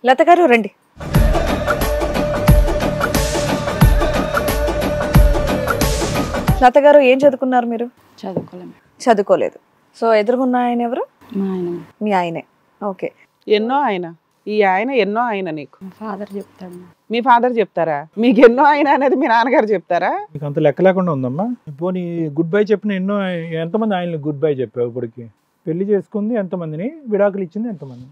లత గారు రండి. లత గారు ఏం చదువుకున్నారు మీరు? చదువుకోలేదు. సో ఎదురుగున్న ఆయన ఎవరు? మీ ఆయనే. ఓకే. ఎన్నో ఆయన ఈ ఆయన ఎన్నో ఆయన నీకు ఫాదర్ చెప్తాడు. మీ ఫాదర్ చెప్తారా? మీకు ఎన్నో ఆయన అనేది మీ నాన్నగారు చెప్తారా? మీకు అంత లెక్క లేకుండా ఉందమ్మా. పోనీ గుడ్ బై చెప్పిన ఎంతమంది ఆయనకి గుడ్ బై చెప్పావు? ఇప్పటికి పెళ్లి చేసుకుంది ఎంతమందిని, విడాకులు ఇచ్చింది ఎంతమంది?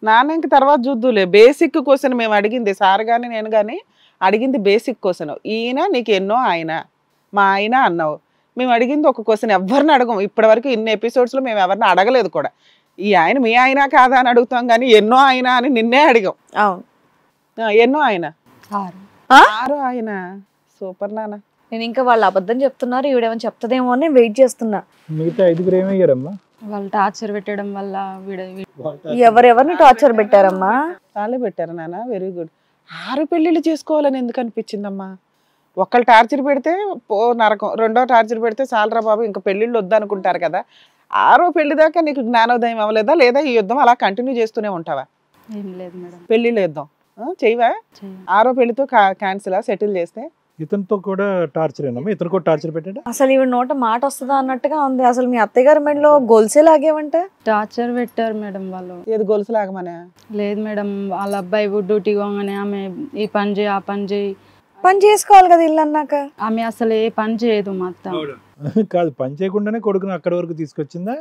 నాన్న ఇంక తర్వాత చూద్దులే. బేసిక్ క్వశ్చన్ మేము అడిగింది, సార్ కానీ నేను కానీ అడిగింది బేసిక్ క్వశ్చన్. ఈయన నీకు ఎన్నో ఆయన, మా ఆయన అన్నావు. మేము అడిగింది ఒక క్వశ్చన్, ఎవరిని అడగం ఇప్పటి వరకు. ఇన్ని ఎపిసోడ్స్లో మేము ఎవరిని అడగలేదు కూడా. ఈ ఆయన మీ ఆయన కాదా అని అడుగుతాం కానీ ఎన్నో ఆయన అని నిన్నే అడిగాం. అవును. ఎన్నో ఆయన? 6 ఆయన. సూపర్ నాన్న. నేను ఇంకా వాళ్ళు అబద్ధం చెప్తున్నారు, ఈవిడేమో చెప్తదేమో అని వెయిట్ చేస్తున్నా. మిగతా 5 ఏమయ్యారమ్మా? వాళ్ళు టార్చర్ పెట్టడం వల్ల ఎవరెవరిని టార్చర్ పెట్టారమ్మా? వాళ్ళే పెట్టారు నాన్న. Very good. 6 పెళ్ళిళ్ళు చేసుకోవాలని ఎందుకు అనిపించిందమ్మా? ఒకళ్ళు టార్చర్ పెడితే పో నరకం, రెండో టార్చర్ పెడితే చాలరా బాబు ఇంకా పెళ్ళిళ్ళు వద్దనుకుంటారు కదా. 6వ పెళ్లి దాకా నీకు జ్ఞానోదయం అవ్వలేదా? లేదా ఈ యుద్ధం అలా కంటిన్యూ చేస్తూనే ఉంటావా? ఏం లేదు మేడం. పెళ్ళిళ్ళు యుద్ధం చెయ్యవా? 6వ పెళ్లితో క్యాన్సిల్ సెటిల్ చేస్తే? ఇతనితో కూడా టార్చర్ ఏనమ్మా? ఇతను కూడా టార్చర్ పెట్టాడా? అసలు ఈవిడ నోట మాట వస్తుందా అన్నట్టుగా ఉంది. అసలు మీ అత్తయ్య గారి మెడలో గొలుసే లాగేవంట. టార్చర్ పెట్టారు మేడం వాళ్ళు. ఏది గొలుసు లాగమనే? లేదు మేడం, వాళ్ళ అబ్బాయి డ్యూటీ పోగానే ఆమె ఈ పని చేయి ఆ పని చేయి. పని చేసుకోవాలి కదా ఇల్లు అన్నాక. ఆమె అసలు ఏ పని చేయదు మొత్తం. కాదు, పని చేయకుండానే కొడుకుని అక్కడి వరకు తీసుకొచ్చిందా?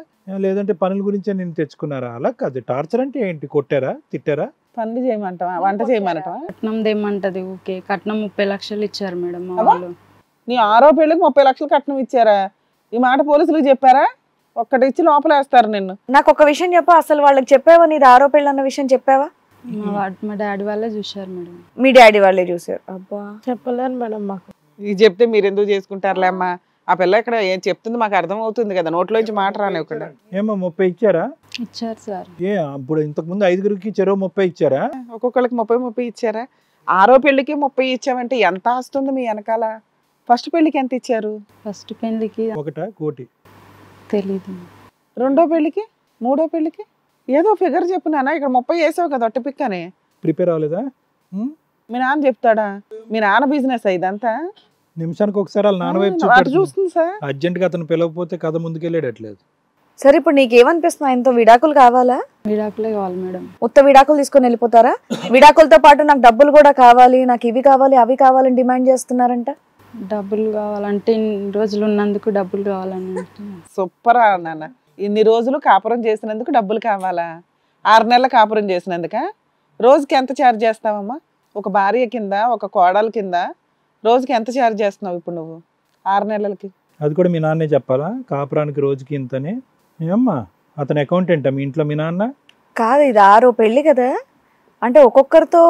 లేదంటే పనుల గురించే నేను తెచ్చుకున్నారా? అలా కాదు. టార్చర్ అంటే ఏంటి? కొట్టారా, తిట్టారా? పనులు చేయమంటావా, వంట చేయమంటావా? కట్నం దేమంటది. ఓకే, కట్నం 30 లక్షలు ఇచ్చారు మేడం మా వాళ్ళు. నీ 6వ పెళ్లికి 30 లక్షలు కట్నం ఇచ్చారా? ఈ మాట పోలీసులకు చెప్పారా? ఒక్కటి ఇచ్చి లోపలేస్తారు నిన్ను. నాకు ఒక విషయం చెప్పా, అసలు వాళ్ళకి చెప్పావా నీది 6వ పెళ్ళి అన్న విషయం చెప్పావా? మా డాడీ వాళ్ళే చూశారు మేడం. మీ డాడీ వాళ్ళే చూసారు? అబ్బా చెప్పలేను మేడం మాకు. ఇది చెప్తే మీరు ఎందుకు చేసుకుంటారులే అమ్మా. ఆ పిల్ల ఇక్కడ ఏం చెప్తుంది మాకు అర్థం అవుతుంది కదా, నోట్లోంచి మాట రానివ్వకుండా. ఏమో 30 ఇచ్చారా? ఇచ్చారు సార్. ఇప్పుడు ఇంతకు ముందు 5 చెరో 30 ఇచ్చారా? ఒక్కొక్కరికి 30 ఇచ్చారా? 6వ పెళ్లికి 30 ఇచ్చామంటే ఎంత ఆస్తుంది మీ వెనకాల? ఫస్ట్ పెళ్లికి ఎంత ఇచ్చారు? ఫస్ట్ పెళ్లికి 1 కోటి తెలీదు. 2వ పెళ్లికి, 3వ పెళ్లికి ఏదో ఫిగర్ చెప్పు నాన్న. ఇక్కడ 30 వేసావు కదా ఒట్టి పిక్కని. ప్రిపేర్ అవ్వలేదా? మీ నాన్న చెప్తాడా? మీ నాన్న బిజినెస్ ఇదంతా? నిమిషానికి ఒకసారి వాళ్ళ నాన్న వైపు చూస్తుంది సార్. అర్జెంట్ గా అతను పిలవకపోతే కథ ముందుకెళ్ళేటట్లేదు. సరే ఇప్పుడు నీకేమనిపిస్తుంది? ఆయనతో విడాకులు కావాలా? విడాకులే కావాలి మేడం. ఉత్త విడాకులు తీసుకొని వెళ్ళిపోతారా? విడాకులతో పాటు నాకు డబ్బులు కూడా కావాలి, నాకు ఇవి కావాలి అవి కావాలని డిమాండ్ చేస్తున్నారంట. డబ్బులు కావాలంటే ఇన్ని రోజులు ఉన్నందుకు డబ్బులు కావాలని. సూపర్ నాన్న. ఇన్ని రోజులు కాపురం చేసినందుకు డబ్బులు కావాలా? 6 నెలల కాపురం చేసినందుక? రోజుకి ఎంత ఛార్జ్ చేస్తావమ్మా? ఒక భార్య కింద, ఒక కోడల కింద రోజుకి ఎంత ఛార్జ్ చేస్తున్నావు ఇప్పుడు నువ్వు 6 నెలలకి? అది కూడా మీ నాన్నే చెప్పాలా? కాపురానికి రోజుకి ఇంతనే. ఏమ్మా అతను అకౌంటెంటా మీ ఇంట్లో మీ నాన్న? కాదు, ఇది 6వ పెళ్లి కదా. అంటే ఒక్కొక్కరితో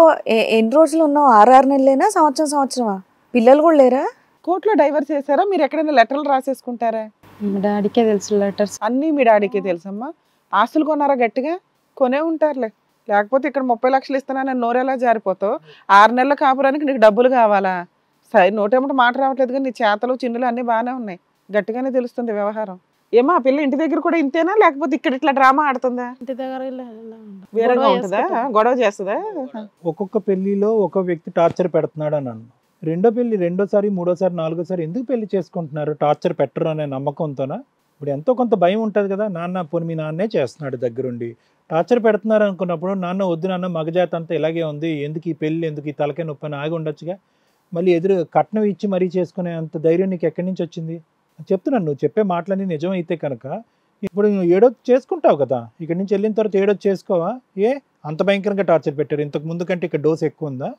ఎన్ని రోజులు ఉన్నావు? 6 నెలలేనా, సంవత్సరమా? పిల్లలు కూడా లేరా? కోర్టులో డైవర్స్ చేశారా? మీరు ఎక్కడైనా లెటర్లు రాసేసుకుంటారా? మా డాడీకే తెలుసు లెటర్స్ అన్నీ మీ డాడీకే తెలుసమ్మా. ఆస్తులు కొన్నారా? గట్టిగా కొనే ఉంటారులే. లేకపోతే ఇక్కడ 30 లక్షలు ఇస్తున్నానని నోరేలా జారిపోతావు. 6 నెలల కాపురానికి నీకు డబ్బులు కావాలా? సరే, నోటేమిటి మాట రావట్లేదు కానీ నీ చేతలు చిన్నులు అన్నీ బాగానే ఉన్నాయి. గట్టిగానే తెలుస్తుంది వ్యవహారం. ఏమో ఆ పిల్ల ఇంటి దగ్గర కూడా ఇంతేనా, లేకపోతే ఇక్కడ ఇట్లా డ్రామా ఆడుతుందా? ఇంటి దగ్గర వేరేగా ఉంటుందా? గొడవ చేస్తుందా? ఒక్కొక్క పెళ్లిలో ఒక వ్యక్తి టార్చర్ పెడుతున్నాడు అని అన్న. రెండో పెళ్లి, రెండోసారి, మూడోసారి, నాలుగోసారి ఎందుకు పెళ్లి చేసుకుంటున్నారు? టార్చర్ పెట్టరు అనే నమ్మకంతోనా? ఇప్పుడు ఎంతో కొంత భయం ఉంటుంది కదా. నాన్న పోనీ మీ నాన్నే చేస్తున్నాడు దగ్గరుండి, టార్చర్ పెడుతున్నారు అనుకున్నప్పుడు నాన్న వద్దు నాన్న మగజాత అంతా ఇలాగే ఉంది, ఎందుకు ఈ పెళ్ళి, ఎందుకు ఈ తలకే నొప్పి అని ఆగి ఉండొచ్చుగా. మళ్ళీ ఎదురు కట్నం ఇచ్చి మరీ చేసుకునే అంత ధైర్యం నీకు ఎక్కడి నుంచి వచ్చింది? చెప్తున్నాను, నువ్వు చెప్పే మాటలన్నీ నిజమైతే కనుక ఇప్పుడు నువ్వు ఏడోది చేసుకుంటావు కదా. ఇక్కడి నుంచి వెళ్ళిన తర్వాత ఏడోది చేసుకోవా? అంత భయంకరంగా టార్చర్ పెట్టారు? ఇంతకు ముందు కంటే ఇక్కడ డోస్ ఎక్కువ ఉందా?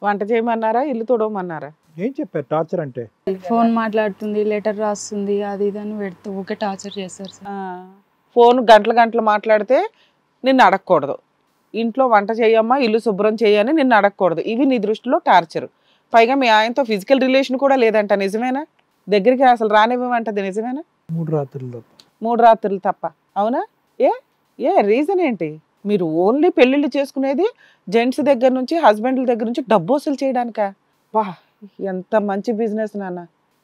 వంట చేయమన్నారా? ఇల్లు తొడవమన్నారా? ఏం చెప్పారు టార్చర్ అంటే? ఫోన్ మాట్లాడుతుంది, లెటర్ రాస్తుంది, అది ఇది అని పెడితే ఊకే టార్చర్ చేస్తారు సార్. ఫోన్ గంటలు మాట్లాడితే నిన్ను అడగకూడదు. ఇంట్లో వంట చేయమ్మా, ఇల్లు శుభ్రం చేయని నిన్ను అడగకూడదు. ఇవి నీ దృష్టిలో టార్చర్. పైగా మీ ఆయనతో ఫిజికల్ రిలేషన్ కూడా లేదంట, నిజమేనా? దగ్గరికి అసలు రానివ్వమంటది, నిజమేనా? 3 రాత్రులు తప్ప. అవునా? ఏ రీజన్ ఏంటి? మీరు ఓన్లీ పెళ్ళిళ్ళు చేసుకునేది జెంట్స్ దగ్గర నుంచి, హస్బెండ్ల దగ్గర నుంచి డబ్బు వసూలు చేయడానికా? వా, ఎంత మంచి బిజినెస్ నాన్న.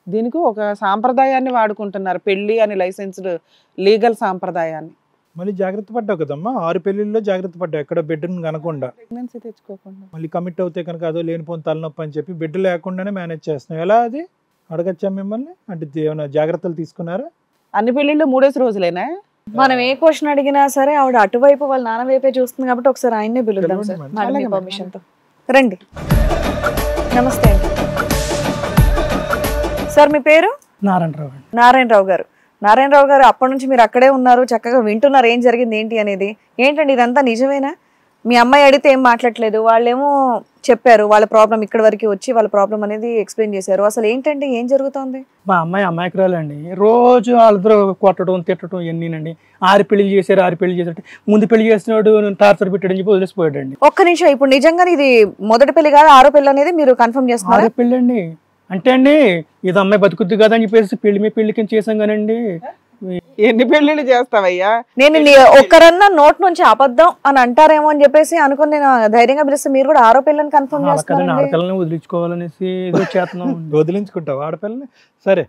దీనికి ఒక సాంప్రదాయాన్ని వాడుకుంటున్నారు, పెళ్ళి అని లైసెన్స్డ్ లీగల్ సాంప్రదాయాన్ని. మళ్ళీ జాగ్రత్త పడ్డావు కదమ్మా, 6 పెళ్లిల్లో జాగ్రత్త పడ్డావు, ఎక్కడ బిడ్డను కనకుండా. ప్రెగ్నెన్సీ తెచ్చుకోకుండా మళ్ళీ కమిట్ అవుతే కనుక అదో లేనిపోని తలనొప్పి అని చెప్పి బిడ్డ లేకుండానే మేనేజ్ చేస్తున్నావు. ఎలా అది అడగచ్చా మిమ్మల్ని? అంటే ఏమైనా జాగ్రత్తలు తీసుకున్నారా? అన్ని పెళ్లిళ్ళు 3 రోజులేనా? మనం ఏ క్వశ్చన్ అడిగినా సరే ఆవిడ అటువైపు వాళ్ళ నాన్న వైపే చూస్తుంది కాబట్టి ఒకసారి ఆయన్నే పిలుద్దాం సార్, అలాగే మేడం. పర్మిషన్ తో రండి. నమస్తే అండి సార్, మీ పేరు? నారాయణరావు. నారాయణరావు గారు. నారాయణరావు గారు, అప్పటి నుంచి మీరు అక్కడే ఉన్నారు, చక్కగా వింటున్నారు ఏం జరిగింది ఏంటి అనేది. ఏంటండి ఇదంతా నిజమేనా? మీ అమ్మాయి అడిగితే ఏం మాట్లాడలేదు, వాళ్ళేమో చెప్పారు వాళ్ళ ప్రాబ్లం ఇక్కడ వరకు వచ్చి వాళ్ళ ప్రాబ్లం అనేది ఎక్స్ప్లెయిన్ చేశారు. అసలు ఏంటంటే ఏం జరుగుతుంది? మా అమ్మాయి అమాయకురాలండి. రోజు వాళ్ళిద్దరూ కొట్టడం తిట్టడం ఎన్నినండి. 6 పెళ్లి చేశారు. ముందు పెళ్లి చేసినాడు టార్చర్ పెట్టాడని చెప్పి వదిలేసిపోయాడండి. ఒక్క నిమిషం, ఇప్పుడు నిజంగానే ఇది మొదటి పెళ్లి కాదు 6వ పెళ్లి అనేది మీరు కన్ఫర్మ్ చేస్తున్నారు? 6 పెళ్ళి అండి. అంటే అండి ఇది అమ్మాయి బతుకుద్ది కదా అని చెప్పేసి పెళ్లి కింద చేసాం కానండి. ఎన్ని పెళ్లిళ్ళు చేస్తావయ్యా? నేను ఒక్కరన్నా నోట్ నుంచి అబద్ధం అని అంటారేమో అని చెప్పేసి అనుకుని నేను ధైర్యంగా పిలిస్తే మీరు కూడా 6వ పెళ్ళని కన్ఫర్మ్ చేస్తున్నారు. ఆడపిల్లని వదిలించుకోవాలనేసి ఏదో చేస్తున్నాం. వదిలించుకుంటావు ఆడపిల్లని? సరే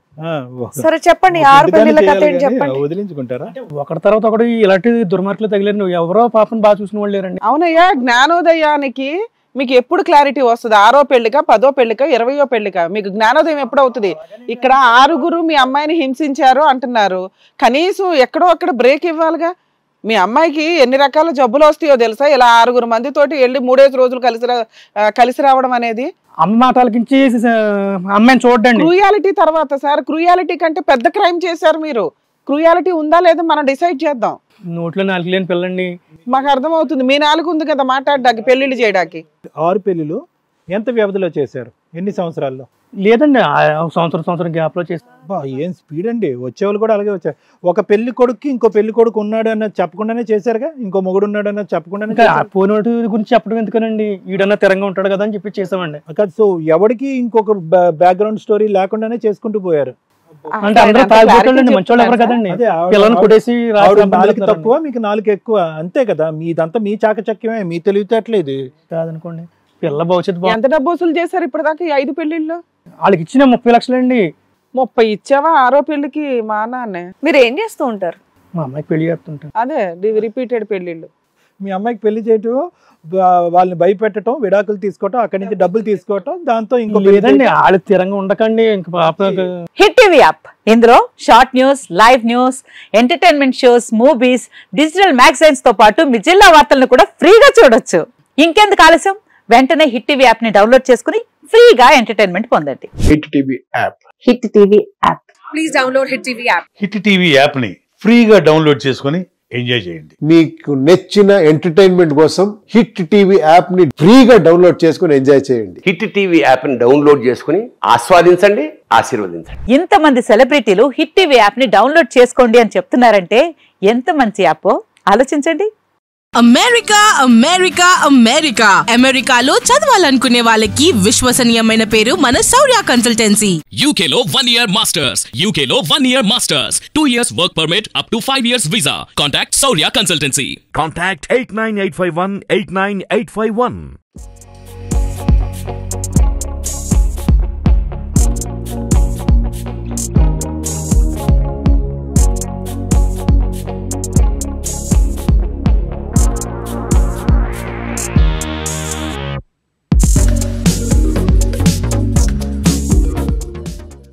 సరే చెప్పండి, 6 పెళ్లిళ్ళ కథ ఏంటి చెప్పండి. వదిలించుకుంటారా? ఒకటి తర్వాత ఒకటి ఇలాంటి దుర్మార్గులు తగిలేరు. ఎవరో పాపం బాగా చూసిన వాళ్ళు లేరండి. అవునయ్యా, జ్ఞానోదయానికి మీకు ఎప్పుడు క్లారిటీ వస్తుంది? 6వ పెళ్లిక, 10వ పెళ్లిక, 20వ పెళ్లిక? మీకు జ్ఞానోదయం ఎప్పుడు అవుతుంది? ఇక్కడ 6 మీ అమ్మాయిని హింసించారు అంటున్నారు, కనీసం ఎక్కడో అక్కడ బ్రేక్ ఇవ్వాలిగా. మీ అమ్మాయికి ఎన్ని రకాల జబ్బులు వస్తాయో తెలుసా? ఇలా 6 మందితోటి వెళ్ళి 3 రోజులు కలిసి రావడం అనేది. అమ్మ మాటలకించి అమ్మాయిని చూడండి. క్రూయాలిటీ తర్వాత సార్, క్రూయాలిటీ కంటే పెద్ద క్రైమ్ చేశారు మీరు. క్రూయాలిటీ ఉందా లేదా మనం డిసైడ్ చేద్దాం. నోట్లో 4 లేని పిల్లండి. మాకు అర్థమవుతుంది, మీ 4 ఉంది కదా మాట్లాడడానికి, పెళ్లిళ్ళు చేయడానికి. 6 పెళ్లిలు ఎంత వ్యవధిలో చేశారు? ఎన్ని సంవత్సరాల్లో? లేదండి, సంవత్సరం గ్యాప్ లో చేస్తాం. ఏం స్పీడ్ అండి! వచ్చేవాళ్ళు కూడా అలాగే వచ్చారు. ఒక పెళ్లి కొడుకు ఇంకో పెళ్లి కొడుకు ఉన్నాడు అన్నది చెప్పకుండానే చేశారుగా, ఇంకో మొగుడు ఉన్నాడు అన్నది చెప్పకుండానే. పోయినోటి గురించి చెప్పడం ఎందుకనండి, ఈడన్నా తిరంగా ఉంటాడు కదా అని చెప్పి చేసామండి. సో ఎవరికి ఇంకొక బ్యాక్గ్రౌండ్ స్టోరీ లేకుండానే చేసుకుంటూ పోయారు. అంటే అందరూ తాగిపోతాడండి, మంచోళ్ళు ఎవరు కదండి. పిల్లలను కొట్టేసి తక్కువ, మీకు 4 ఎక్కువ, అంతే కదా. మీదంతా మీ చాకచక్యమే, మీ తెలివితేటలేదు కాదనుకోండి. పిల్ల భవిష్యత్తు. ఎంత డబ్బు వసూలు చేశారు ఇప్పటిదాకా ఈ 5 పెళ్లిళ్ళు? వాళ్ళకి ఇచ్చిన 30 లక్షలండి. 30 ఇచ్చావా 6వ పెళ్లికి? మా నాన్నే. మీరు ఏం చేస్తూ ఉంటారు? మా అమ్మాయికి పెళ్లి చేస్తుంటారు. అదే రిపీటెడ్ పెళ్లిళ్ళు. మీ అమ్మాయికి పెళ్లి చేయటం, వాళ్ళని భయపెట్టడం, విడాకులు తీసుకోవటం, అక్కడి నుంచి డబ్బులు తీసుకోవటం, దాంతో ఇంకో లేదండి. వాళ్ళు స్థిరంగా ఉండకండి. హిట్ టీవీ యాప్, ఇందులో short news, live news, entertainment shows, movies, digital magazines తో పాటు మీ జిల్లా వార్తలను కూడా ఫ్రీగా చూడొచ్చు. ఇంకెందుకు ఆలస్యం, వెంటనే హిట్ టీవీ యాప్ ని డౌన్లోడ్ చేసుకుని ఫ్రీగా ఎంటర్టైన్మెంట్ పొందండి. Hit TV app. Hit TV app. Please download hit TV app. Hit TV app ని ఫ్రీగా డౌన్లోడ్ చేసుకుని ఎంజాయ్ చేయండి. మీకు నచ్చిన ఎంటర్టైన్మెంట్ కోసం హిట్ టీవీ యాప్ ని ఫ్రీగా డౌన్లోడ్ చేసుకుని ఎంజాయ్ చేయండి. హిట్ టీవీ యాప్ ని డౌన్లోడ్ చేసుకుని ఆస్వాదించండి, ఆశీర్వదించండి. ఇంతమంది సెలబ్రిటీలు హిట్ టీవీ యాప్ ని డౌన్లోడ్ చేసుకోండి అని చెప్తున్నారంటే ఎంత మంచి యాప్ ఆలోచించండి. అమెరికా అమెరికాలో చదవాలనుకునే వాళ్ళకి విశ్వసనీయమైన పేరు మన శౌర్య కన్సల్టెన్సీ. యూకేలో 1 year masters, 2 years work permit up to 5 years visa. Contact Shaurya consultancy. Contact 89851 89851.